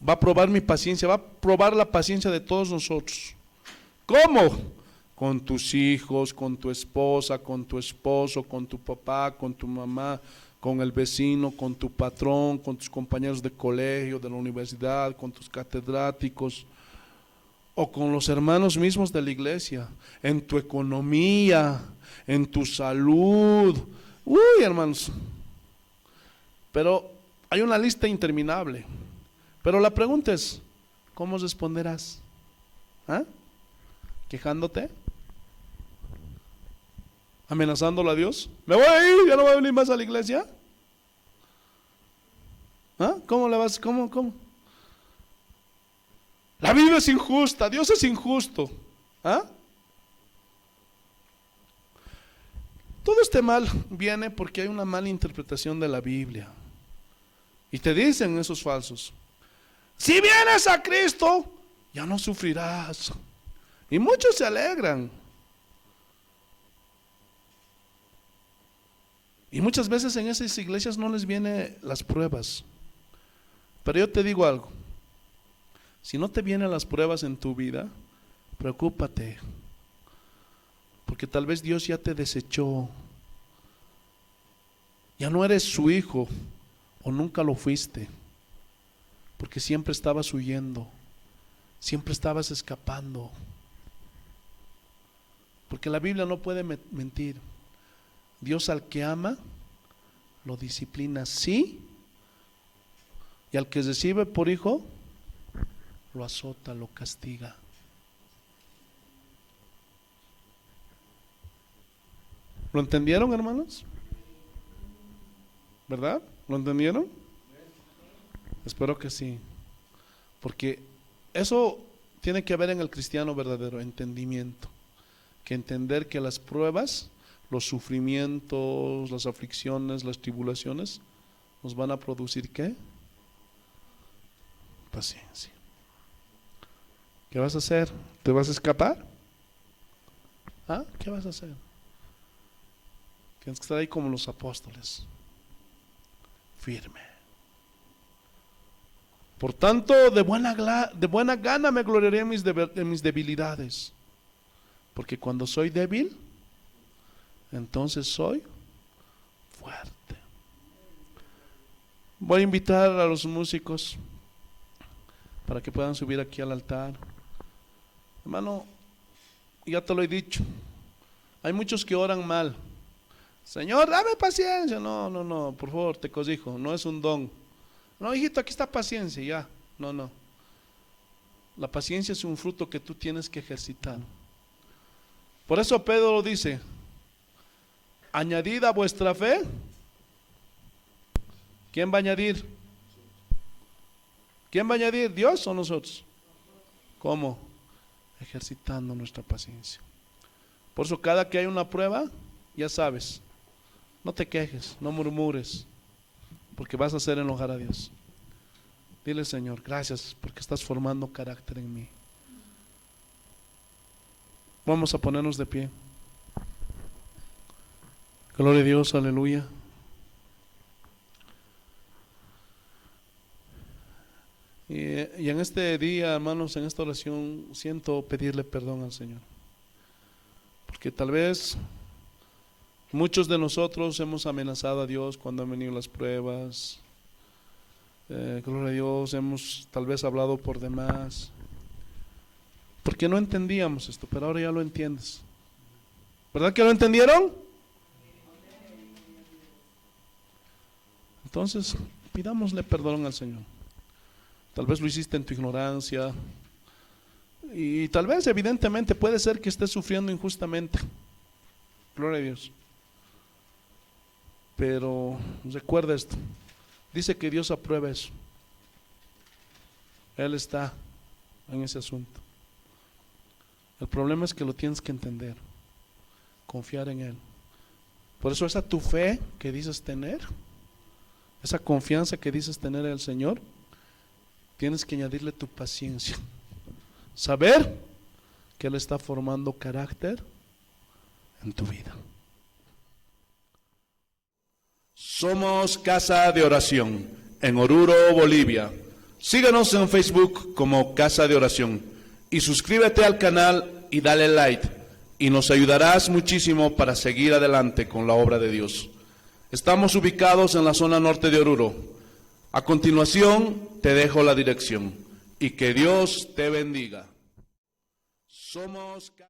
Va a probar mi paciencia, va a probar la paciencia de todos nosotros. ¿Cómo? Con tus hijos, con tu esposa, con tu esposo, con tu papá, con tu mamá, con el vecino, con tu patrón, con tus compañeros de colegio, de la universidad, con tus catedráticos, o con los hermanos mismos de la iglesia, en tu economía, en tu salud. Uy, hermanos. Pero hay una lista interminable. Pero la pregunta es, ¿cómo responderás? ¿Ah? ¿Quejándote? ¿Amenazándolo a Dios? ¿Me voy a ir? ¿Ya no voy a venir más a la iglesia? ¿Ah? ¿Cómo le vas? ¿Cómo? La vida es injusta, Dios es injusto. ¿Ah? Todo este mal viene porque hay una mala interpretación de la Biblia. Y te dicen esos falsos: si vienes a Cristo, ya no sufrirás. Y muchos se alegran. Y muchas veces en esas iglesias no les vienen las pruebas. Pero yo te digo algo: si no te vienen las pruebas en tu vida, preocúpate. Porque tal vez Dios ya te desechó. Ya no eres su hijo, o nunca lo fuiste. Porque siempre estabas huyendo, siempre estabas escapando. Porque la Biblia no puede mentir. Dios al que ama, lo disciplina, sí. Y al que recibe por hijo, lo azota, lo castiga. ¿Lo entendieron, hermanos? ¿Verdad? ¿Lo entendieron? Espero que sí. Porque eso tiene que haber en el cristiano verdadero, entendimiento. Que entender que las pruebas, los sufrimientos, las aflicciones, las tribulaciones, nos van a producir ¿qué? Paciencia. ¿Qué vas a hacer? ¿Te vas a escapar? ¿Ah? ¿Qué vas a hacer? Tienes que estar ahí como los apóstoles, firme. Por tanto, de buena gana me gloriaré en mis debilidades, porque cuando soy débil, entonces soy fuerte. Voy a invitar a los músicos para que puedan subir aquí al altar. Hermano, ya te lo he dicho, hay muchos que oran mal. Señor, dame paciencia. No, por favor, te corrijo, no es un don. No, hijito, aquí está paciencia, ya. No. La paciencia es un fruto que tú tienes que ejercitar. Por eso Pedro dice: añadid a vuestra fe. ¿Quién va a añadir? ¿Quién va a añadir? ¿Dios o nosotros? ¿Cómo? Ejercitando nuestra paciencia. Por eso cada que hay una prueba, ya sabes, no te quejes, no murmures, porque vas a hacer enojar a Dios. Dile: Señor, gracias porque estás formando carácter en mí. Vamos a ponernos de pie. Gloria a Dios, aleluya. Y en este día, hermanos, en esta oración, siento pedirle perdón al Señor. Porque tal vez muchos de nosotros hemos amenazado a Dios cuando han venido las pruebas. Gloria a Dios, hemos tal vez hablado por demás. Porque no entendíamos esto, pero ahora ya lo entiendes. ¿Verdad que lo entendieron? Entonces, pidámosle perdón al Señor. Tal vez lo hiciste en tu ignorancia. Y tal vez, evidentemente, puede ser que estés sufriendo injustamente. Gloria a Dios. Pero recuerda esto. Dice que Dios aprueba eso. Él está en ese asunto. El problema es que lo tienes que entender. Confiar en Él. Por eso esa tu fe que dices tener, esa confianza que dices tener en el Señor, tienes que añadirle tu paciencia. Saber que Él está formando carácter en tu vida. Somos Casa de Oración en Oruro, Bolivia. Síguenos en Facebook como Casa de Oración y suscríbete al canal y dale like y nos ayudarás muchísimo para seguir adelante con la obra de Dios. Estamos ubicados en la zona norte de Oruro. A continuación te dejo la dirección y que Dios te bendiga. Somos